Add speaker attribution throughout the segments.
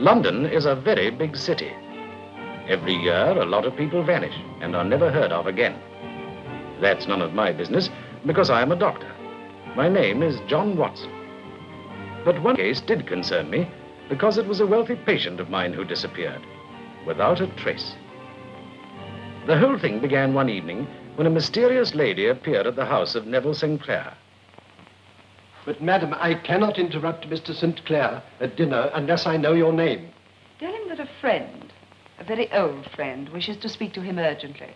Speaker 1: London is a very big city. Every year, a lot of people vanish and are never heard of again. That's none of my business, because I am a doctor. My name is John Watson. But one case did concern me, because it was a wealthy patient of mine who disappeared, without a trace. The whole thing began one evening when a mysterious lady appeared at the house of Neville Sinclair.
Speaker 2: But, madam, I cannot interrupt Mr. St. Clair at dinner unless I know your name.
Speaker 3: Tell him that a friend, a very old friend, wishes to speak to him urgently.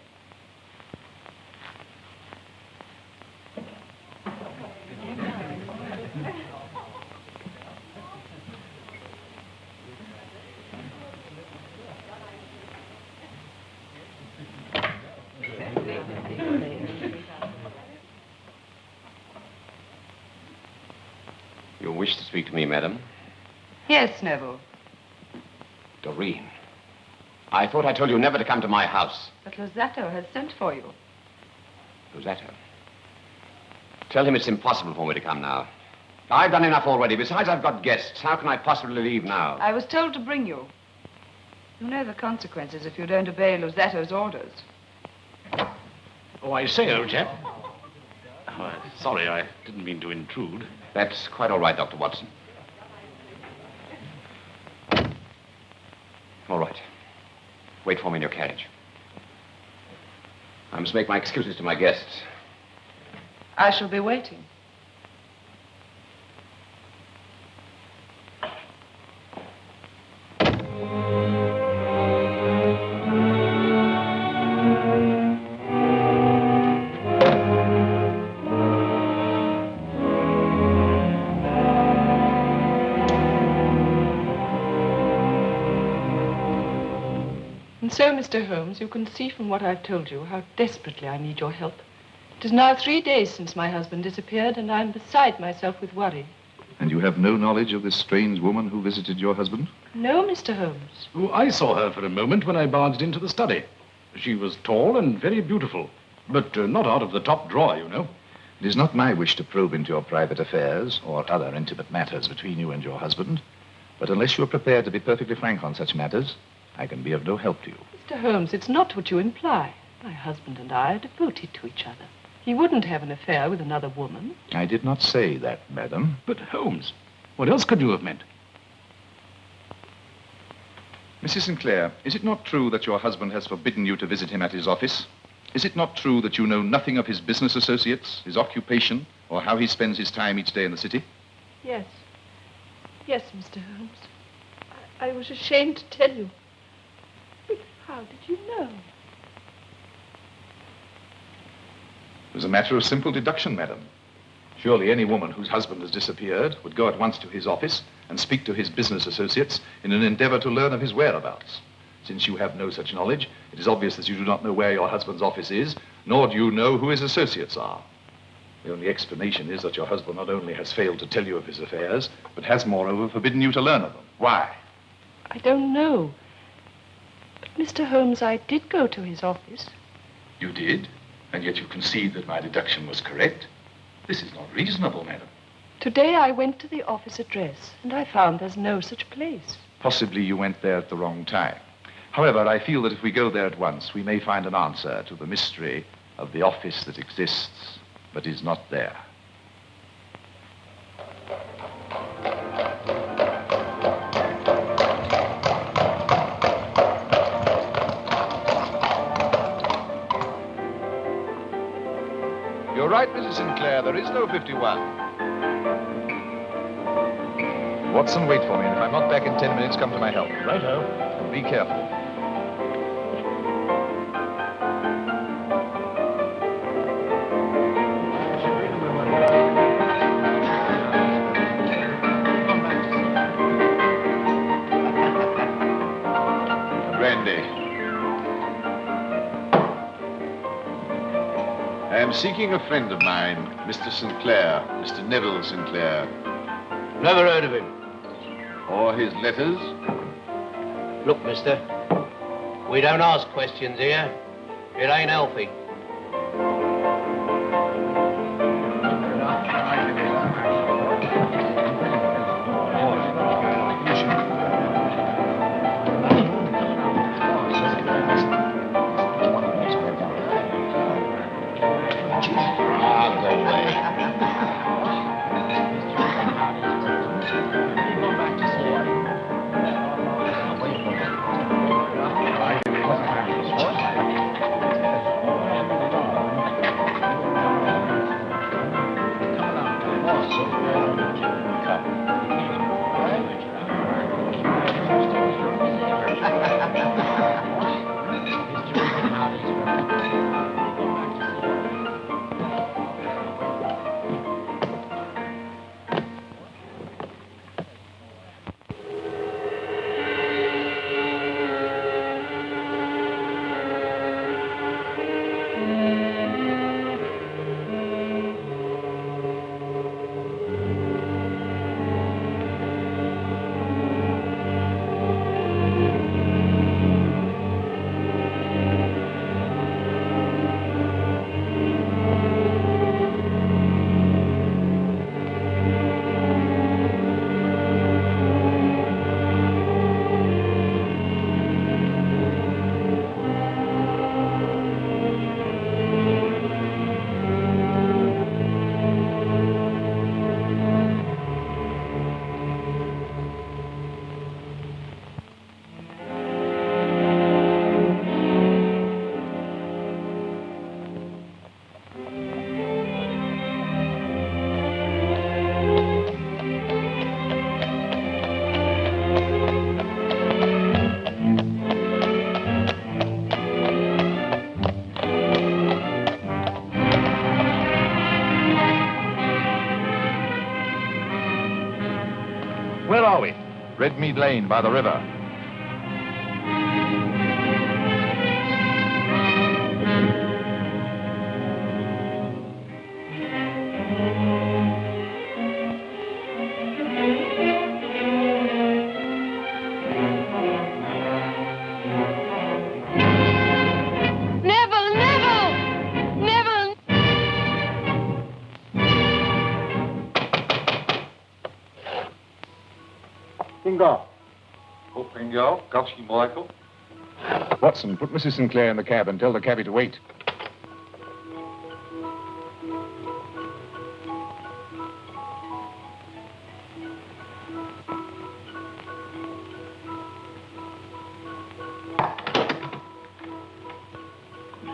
Speaker 4: You wish to speak to me, madam?
Speaker 3: Yes, Neville.
Speaker 4: Doreen, I thought I told you never to come to my house.
Speaker 3: But Losato has sent for you.
Speaker 4: Losato? Tell him it's impossible for me to come now. I've done enough already. Besides, I've got guests. How can I possibly leave now?
Speaker 3: I was told to bring you. You know the consequences if you don't obey Losato's orders.
Speaker 1: Oh, I say, old chap. Oh, sorry, I didn't mean to intrude.
Speaker 4: That's quite all right, Dr. Watson. All right. Wait for me in your carriage. I must make my excuses to my guests.
Speaker 3: I shall be waiting. And so, Mr. Holmes, you can see from what I've told you how desperately I need your help. It is now 3 days since my husband disappeared, and I'm beside myself with worry.
Speaker 5: And you have no knowledge of this strange woman who visited your husband?
Speaker 3: No, Mr. Holmes.
Speaker 1: Oh, I saw her for a moment when I barged into the study. She was tall and very beautiful, but not out of the top drawer, you know.
Speaker 5: It is not my wish to probe into your private affairs or other intimate matters between you and your husband, but unless you are prepared to be perfectly frank on such matters, I can be of no help to you.
Speaker 3: Mr. Holmes, it's not what you imply. My husband and I are devoted to each other. He wouldn't have an affair with another woman.
Speaker 5: I did not say that, madam.
Speaker 1: But Holmes, what else could you have meant?
Speaker 5: Mrs. Sinclair, is it not true that your husband has forbidden you to visit him at his office? Is it not true that you know nothing of his business associates, his occupation, or how he spends his time each day in the city?
Speaker 3: Yes. Yes, Mr. Holmes. I was ashamed to tell you. But how did you know?
Speaker 5: It was a matter of simple deduction, madam. Surely any woman whose husband has disappeared would go at once to his office and speak to his business associates in an endeavor to learn of his whereabouts. Since you have no such knowledge, it is obvious that you do not know where your husband's office is, nor do you know who his associates are. The only explanation is that your husband not only has failed to tell you of his affairs, but has, moreover, forbidden you to learn of them. Why?
Speaker 3: I don't know. But, Mr. Holmes, I did go to his office.
Speaker 5: You did? And yet you concede that my deduction was correct? This is not reasonable, madam.
Speaker 3: Today I went to the office address, and I found there's no such place.
Speaker 5: Possibly you went there at the wrong time. However, I feel that if we go there at once, we may find an answer to the mystery of the office that exists but is not there. You're right, Mrs. Sinclair. There is no 51. Watson, wait for me, and if I'm not back in 10 minutes, come to my help.
Speaker 1: Righto.
Speaker 5: And be careful. Brandy. I am seeking a friend of mine, Mr. Sinclair, Mr. Neville Sinclair.
Speaker 6: Never heard of him.
Speaker 5: Or his letters?
Speaker 6: Look, mister, we don't ask questions here. It ain't healthy.
Speaker 5: Where are we? Redmead Lane by the river.
Speaker 7: Michael.
Speaker 5: Watson, put Mrs. Sinclair in the cab and tell the cabby to wait.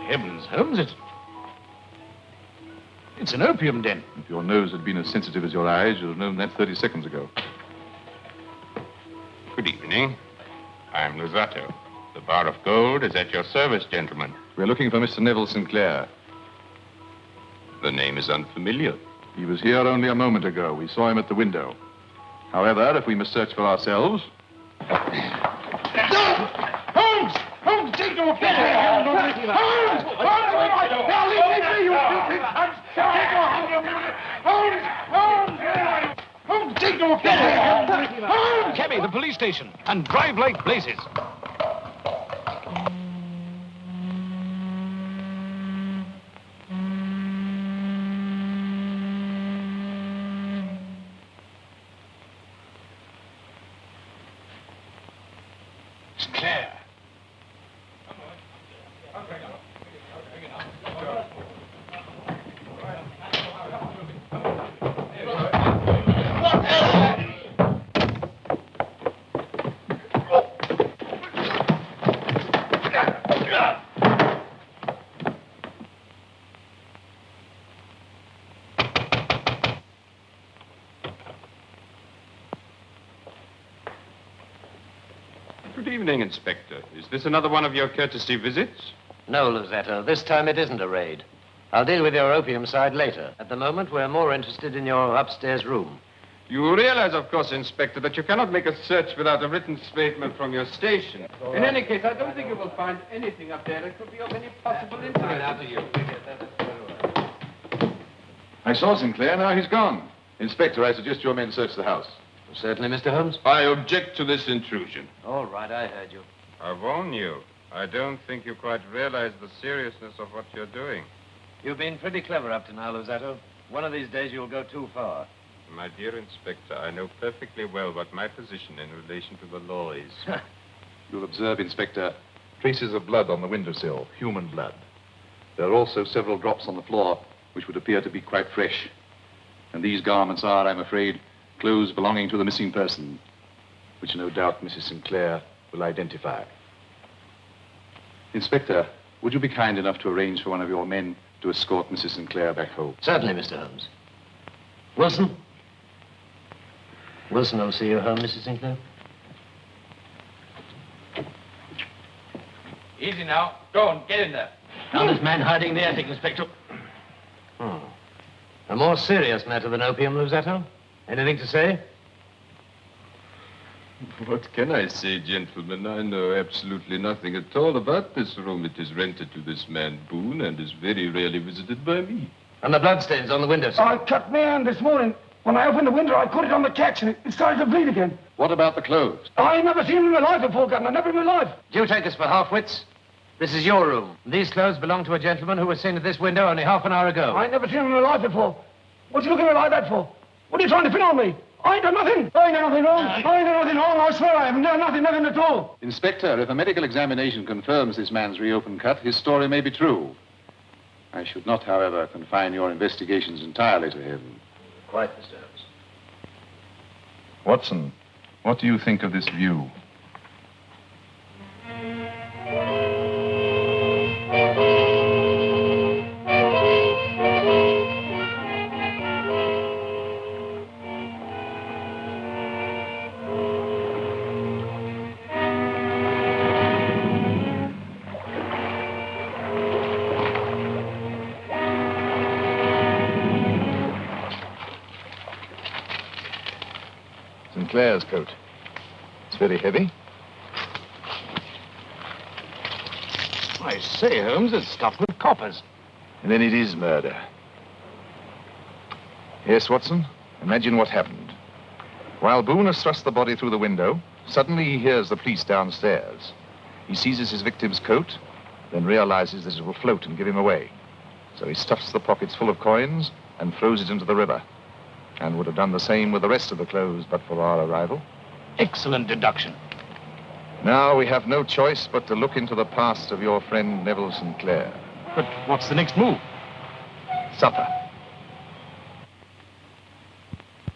Speaker 1: Heavens, Holmes, it's an opium den.
Speaker 5: If your nose had been as sensitive as your eyes, you'd have known that 30 seconds ago.
Speaker 8: Good evening. I'm Luzzatto. The bar of gold is at your service, gentlemen.
Speaker 5: We're looking for Mr. Neville Sinclair.
Speaker 8: The name is unfamiliar.
Speaker 5: He was here only a moment ago. We saw him at the window. However, if we must search for ourselves...
Speaker 7: Holmes! Holmes, take your Holmes! Holmes! Holmes, take your
Speaker 1: Cabby, the police station, and drive like blazes.
Speaker 7: Sinclair.
Speaker 8: Good evening, Inspector. Is this another one of your courtesy visits?
Speaker 6: No, Luzzatto. This time it isn't a raid. I'll deal with your opium side later. At the moment, we're more interested in your upstairs room.
Speaker 8: You realize, of course, Inspector, that you cannot make a search without a written statement from your station. In any case, I don't think you will find anything up there that could be of any possible interest to you.
Speaker 5: I saw Sinclair, now he's gone. Inspector, I suggest your men search the house.
Speaker 6: Certainly, Mr. Holmes.
Speaker 8: I object to this intrusion.
Speaker 6: All right, I heard you.
Speaker 8: I warn you. I don't think you quite realize the seriousness of what you're doing.
Speaker 6: You've been pretty clever up to now, Luzzatto. One of these days you'll go too far.
Speaker 8: My dear Inspector, I know perfectly well what my position in relation to the law is.
Speaker 5: You'll observe, Inspector, traces of blood on the windowsill, human blood. There are also several drops on the floor, which would appear to be quite fresh. And these garments are, I'm afraid, clothes belonging to the missing person, which no doubt Mrs. Sinclair will identify. Inspector, would you be kind enough to arrange for one of your men to escort Mrs. Sinclair back home?
Speaker 6: Certainly, Mr. Holmes. Wilson? Wilson will see you home, Mrs. Sinclair.
Speaker 7: Easy now. Go on, get in there.
Speaker 6: Found this man hiding in the attic, Inspector. A more serious matter than opium, Luzzatto? Anything to say?
Speaker 8: What can I say, gentlemen? I know absolutely nothing at all about this room. It is rented to this man Boone and is very rarely visited by me.
Speaker 6: And the bloodstains on the windowsill?
Speaker 7: I cut my hand this morning. When I opened the window, I put it on the catch and it started to bleed again.
Speaker 5: What about the clothes?
Speaker 7: I never seen him in my life before, Governor. Never in my life.
Speaker 6: Do you take us for half-wits? This is your room. These clothes belong to a gentleman who was seen at this window only half an hour ago.
Speaker 7: I never seen him in my life before. What you looking at me like that for? What are you trying to pin on me? I ain't done nothing. I ain't done nothing wrong. I ain't done nothing wrong. I swear I haven't done nothing at all.
Speaker 5: Inspector, if a medical examination confirms this man's reopened cut, his story may be true. I should not, however, confine your investigations entirely to him.
Speaker 6: Quite, Mr. Holmes.
Speaker 5: Watson, what do you think of this view? Sinclair's coat. It's very heavy.
Speaker 1: I say, Holmes, it's stuffed with coppers.
Speaker 5: And then it is murder. Yes, Watson, imagine what happened. While Boone has thrust the body through the window, suddenly he hears the police downstairs. He seizes his victim's coat, then realizes that it will float and give him away. So he stuffs the pockets full of coins and throws it into the river. And would have done the same with the rest of the clothes but for our arrival.
Speaker 1: Excellent deduction.
Speaker 5: Now we have no choice but to look into the past of your friend Neville Sinclair.
Speaker 1: But what's the next move?
Speaker 5: Supper.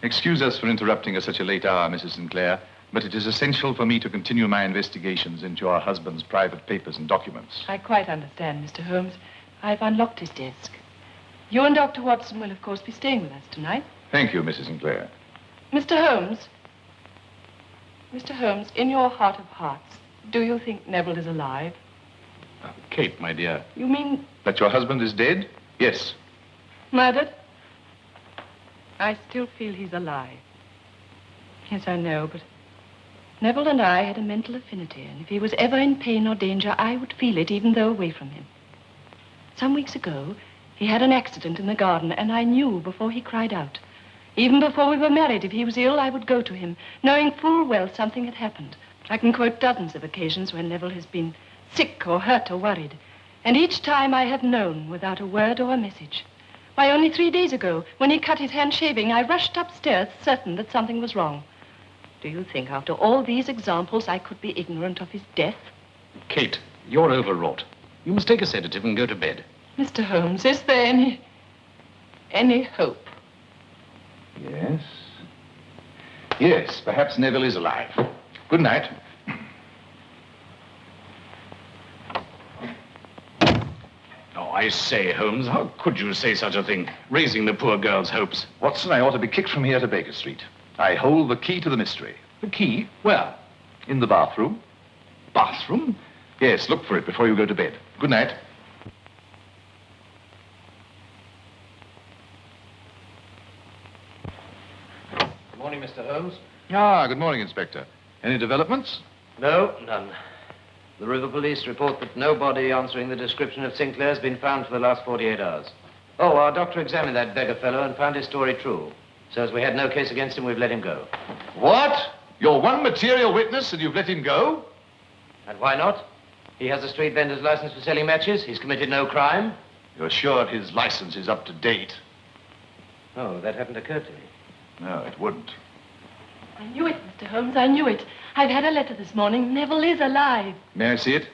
Speaker 5: Excuse us for interrupting at such a late hour, Mrs. Sinclair, but it is essential for me to continue my investigations into our husband's private papers and documents.
Speaker 3: I quite understand, Mr. Holmes. I've unlocked his desk. You and Dr. Watson will, of course, be staying with us tonight.
Speaker 5: Thank you, Mrs. Sinclair.
Speaker 3: Mr. Holmes. Mr. Holmes, in your heart of hearts, do you think Neville is alive?
Speaker 5: Kate, my dear.
Speaker 3: You mean
Speaker 5: That your husband is dead? Yes.
Speaker 3: murdered? I still feel he's alive. Yes, I know, but Neville and I had a mental affinity, and if he was ever in pain or danger, I would feel it even though away from him. Some weeks ago, he had an accident in the garden, and I knew before he cried out. Even before we were married, if he was ill, I would go to him, knowing full well something had happened. I can quote dozens of occasions when Neville has been sick or hurt or worried. And each time I have known without a word or a message. Why, only 3 days ago, when he cut his hand shaving, I rushed upstairs certain that something was wrong. Do you think after all these examples I could be ignorant of his death?
Speaker 1: Kate, you're overwrought. You must take a sedative and go to bed.
Speaker 3: Mr. Holmes, is there any hope?
Speaker 5: Yes. Yes, perhaps Neville is alive. Good night.
Speaker 1: Oh, I say, Holmes, how could you say such a thing? Raising the poor girl's hopes.
Speaker 5: Watson, I ought to be kicked from here to Baker Street. I hold the key to the mystery.
Speaker 1: The key? Where?
Speaker 5: In the bathroom.
Speaker 1: Bathroom?
Speaker 5: Yes, look for it before you go to bed. Good night.
Speaker 6: Good morning, Mr. Holmes.
Speaker 5: Ah, good morning, Inspector. Any developments?
Speaker 6: No, none. The River Police report that no body answering the description of Sinclair has been found for the last 48 hours. Oh, our doctor examined that beggar fellow and found his story true. So as we had no case against him, we've let him go.
Speaker 5: What? You're one material witness and you've let him go?
Speaker 6: And why not? He has a street vendor's license for selling matches. He's committed no crime.
Speaker 5: You're sure his license is up to date?
Speaker 6: Oh, that hadn't occurred to me.
Speaker 5: No, it wouldn't.
Speaker 3: I knew it, Mr. Holmes, I knew it. I've had a letter this morning. Neville is alive.
Speaker 5: May I see it?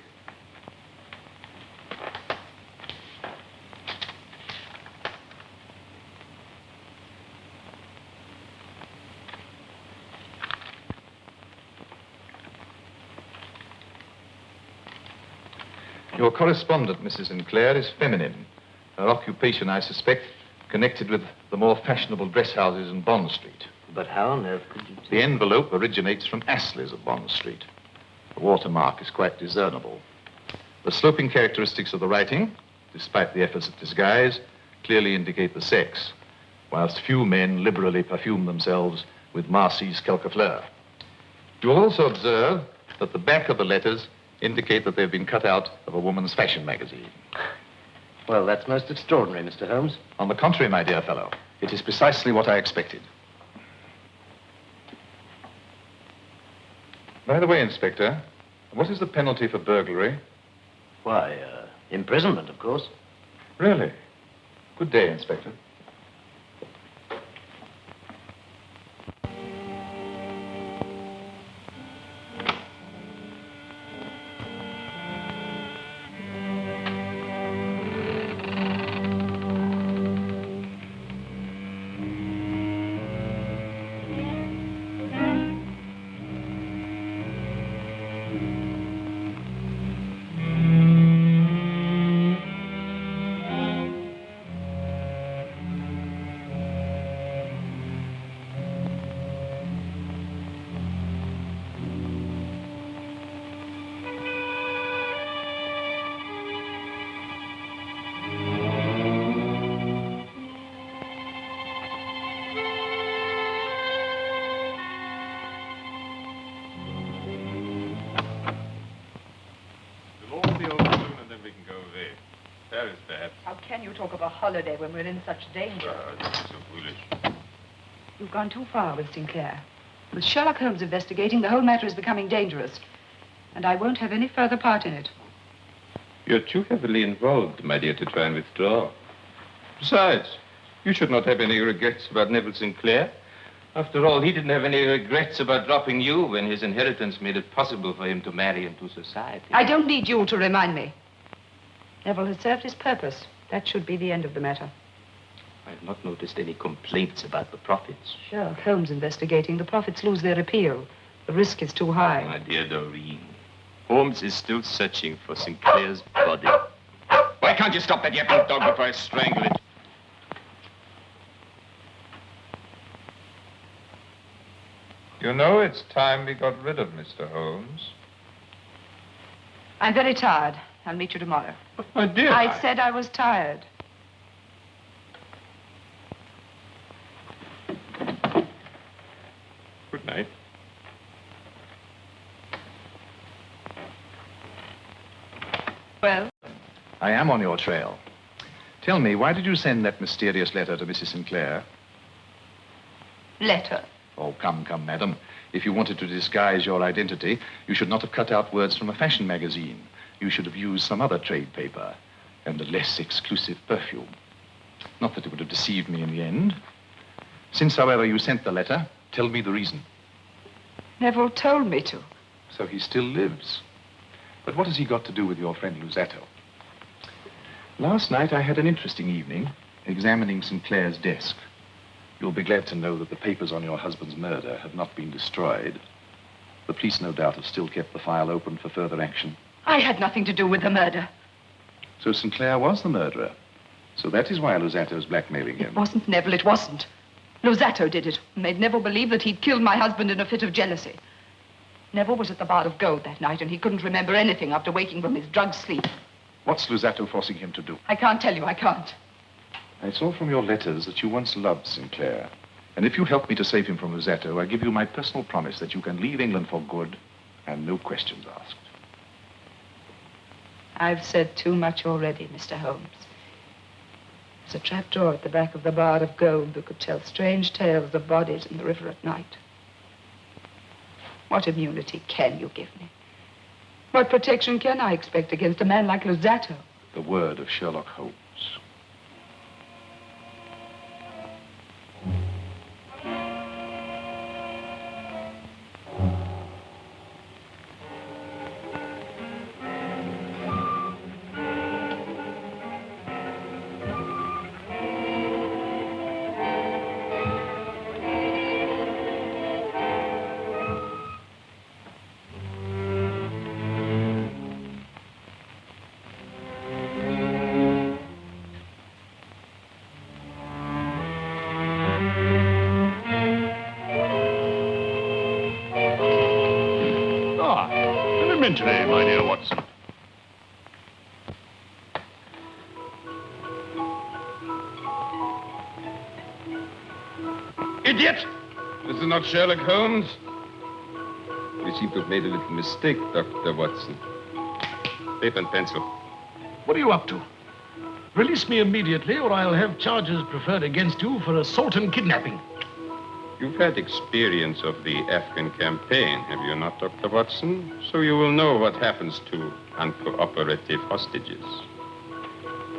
Speaker 5: Your correspondent, Mrs. Sinclair, is feminine. Her occupation, I suspect, connected with the more fashionable dress houses in Bond Street.
Speaker 6: But how on earth could you...
Speaker 5: The envelope originates from Astley's of Bond Street. The watermark is quite discernible. The sloping characteristics of the writing, despite the efforts at disguise, clearly indicate the sex, whilst few men liberally perfume themselves with Marcy's Quelquefleur. You will also observe that the back of the letters indicate that they've been cut out of a woman's fashion magazine.
Speaker 6: Well, that's most extraordinary, Mr. Holmes.
Speaker 5: On the contrary, my dear fellow, it is precisely what I expected. By the way, Inspector, what is the penalty for burglary?
Speaker 6: Why, imprisonment, of course.
Speaker 5: Really? Good day, Inspector.
Speaker 3: can you talk of a holiday when we're in such danger?
Speaker 8: This is so foolish.
Speaker 3: You've gone too far with Sinclair. With Sherlock Holmes investigating, the whole matter is becoming dangerous. And I won't have any further part in it.
Speaker 8: You're too heavily involved, my dear, to try and withdraw. Besides, you should not have any regrets about Neville Sinclair. After all, he didn't have any regrets about dropping you when his inheritance made it possible for him to marry into society.
Speaker 3: I don't need you to remind me. Neville has served his purpose. That should be the end of the matter.
Speaker 8: I've not noticed any complaints about the profits.
Speaker 3: Sherlock Holmes investigating. The profits lose their appeal. The risk is too high.
Speaker 8: My dear Doreen, Holmes is still searching for Sinclair's body. Why can't you stop that yapping dog before I strangle it? You know, it's time we got rid of Mr. Holmes.
Speaker 3: I'm very tired. I'll meet you tomorrow.
Speaker 8: But my dear...
Speaker 3: I said I was tired.
Speaker 8: Good night.
Speaker 3: Well?
Speaker 5: I am on your trail. Tell me, why did you send that mysterious letter to Mrs. Sinclair?
Speaker 3: Letter?
Speaker 5: Oh, come, madam. If you wanted to disguise your identity, you should not have cut out words from a fashion magazine. You should have used some other trade paper and a less exclusive perfume. Not that it would have deceived me in the end. Since, however, you sent the letter, tell me the reason.
Speaker 3: Neville told me to.
Speaker 5: So he still lives. But what has he got to do with your friend Luzzatto? Last night I had an interesting evening examining Sinclair's desk. You'll be glad to know that the papers on your husband's murder have not been destroyed. The police, no doubt, have still kept the file open for further action.
Speaker 3: I had nothing to do with the murder.
Speaker 5: So Sinclair was the murderer. So that is why Luzzatto's blackmailing him.
Speaker 3: It wasn't Neville, it wasn't. Luzzatto did it. Made Neville believe that he'd killed my husband in a fit of jealousy. Neville was at the Bar of Gold that night, and he couldn't remember anything after waking from his drugged sleep.
Speaker 5: What's Luzzatto forcing him to do?
Speaker 3: I can't tell you, I can't.
Speaker 5: I saw from your letters that you once loved Sinclair. And if you help me to save him from Luzzatto, I give you my personal promise that you can leave England for good and no questions asked.
Speaker 3: I've said too much already, Mr. Holmes. There's a trapdoor at the back of the Bar of Gold that could tell strange tales of bodies in the river at night. What immunity can you give me? What protection can I expect against a man like Luzzatto?
Speaker 5: The word of Sherlock Holmes.
Speaker 9: Today, my dear Watson.
Speaker 8: Idiot! This is not Sherlock Holmes. We seem to have made a little mistake, Dr. Watson. Paper and pencil.
Speaker 9: What are you up to? Release me immediately, or I'll have charges preferred against you for assault and kidnapping.
Speaker 8: You've had experience of the Afghan campaign, have you not, Dr. Watson? So you will know what happens to uncooperative hostages.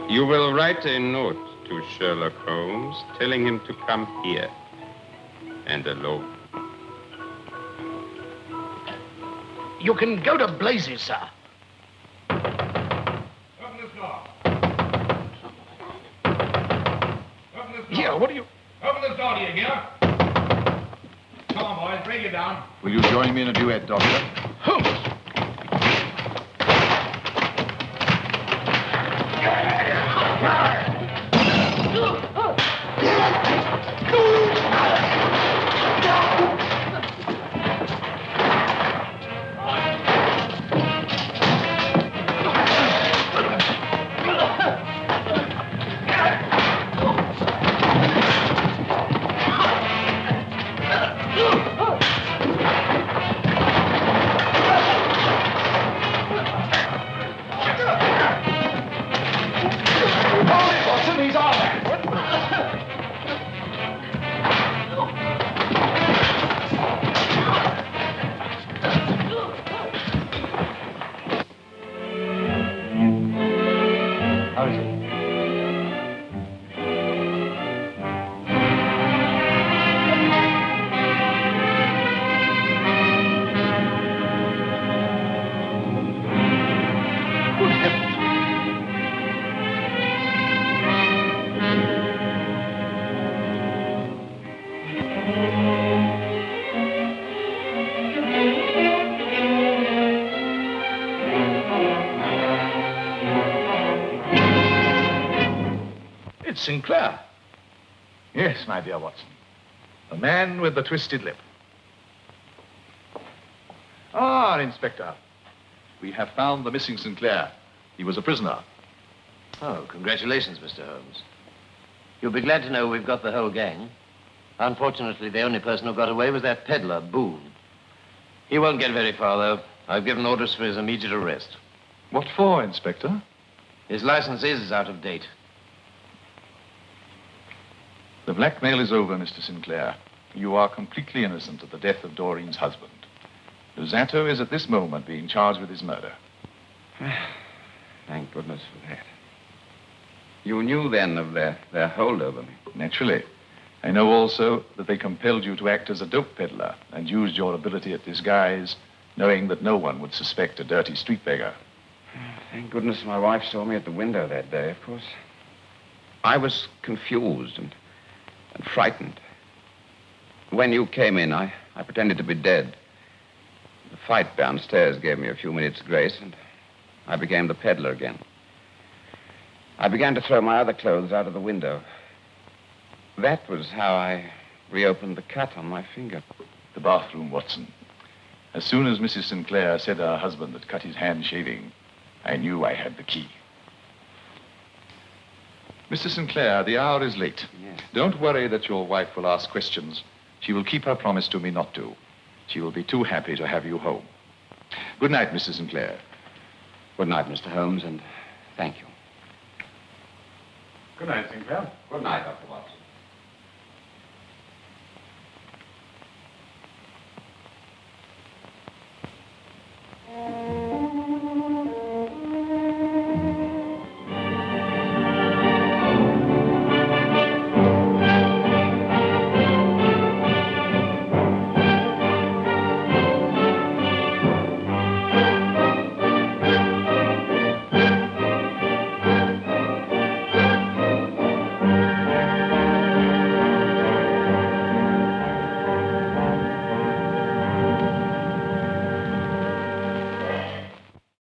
Speaker 8: You will write a note to Sherlock Holmes telling him to come here, and alone.
Speaker 9: You can go to blazes, sir.
Speaker 5: Open this door. Open this door.
Speaker 9: Here, what are you...
Speaker 5: Open this door, do you hear? Come on, boys, bring it down. Will you join me in a duet, Doctor?
Speaker 9: Holmes! Sinclair.
Speaker 5: Yes, my dear Watson. The man with the twisted lip. Ah, Inspector. We have found the missing Sinclair. He was a prisoner.
Speaker 6: Oh, congratulations, Mr. Holmes. You'll be glad to know we've got the whole gang. Unfortunately, the only person who got away was that peddler, Boone. He won't get very far, though. I've given orders for his immediate arrest.
Speaker 5: What for, Inspector?
Speaker 6: His license is out of date.
Speaker 5: The blackmail is over, Mr. Sinclair. You are completely innocent of the death of Doreen's husband. Luzzatto is at this moment being charged with his murder.
Speaker 4: Thank goodness for that. You knew then of their hold over me.
Speaker 5: Naturally. I know also that they compelled you to act as a dope peddler and used your ability at disguise, knowing that no one would suspect a dirty street beggar.
Speaker 4: Thank goodness my wife saw me at the window that day, of course. I was confused and frightened. When you came in, I pretended to be dead. The fight downstairs gave me a few minutes' grace, and I became the peddler again. I began to throw my other clothes out of the window. That was how I reopened the cut on my finger.
Speaker 5: The bathroom, Watson. As soon as Mrs. Sinclair said her husband had cut his hand shaving, I knew I had the key. Mr. Sinclair, the hour is late.
Speaker 4: Yes.
Speaker 5: Don't worry that your wife will ask questions. She will keep her promise to me not to. She will be too happy to have you home. Good night, Mr. Sinclair.
Speaker 4: Good night, Mr. Holmes, and thank you.
Speaker 1: Good night, Sinclair.
Speaker 4: Good night, Dr. Watson.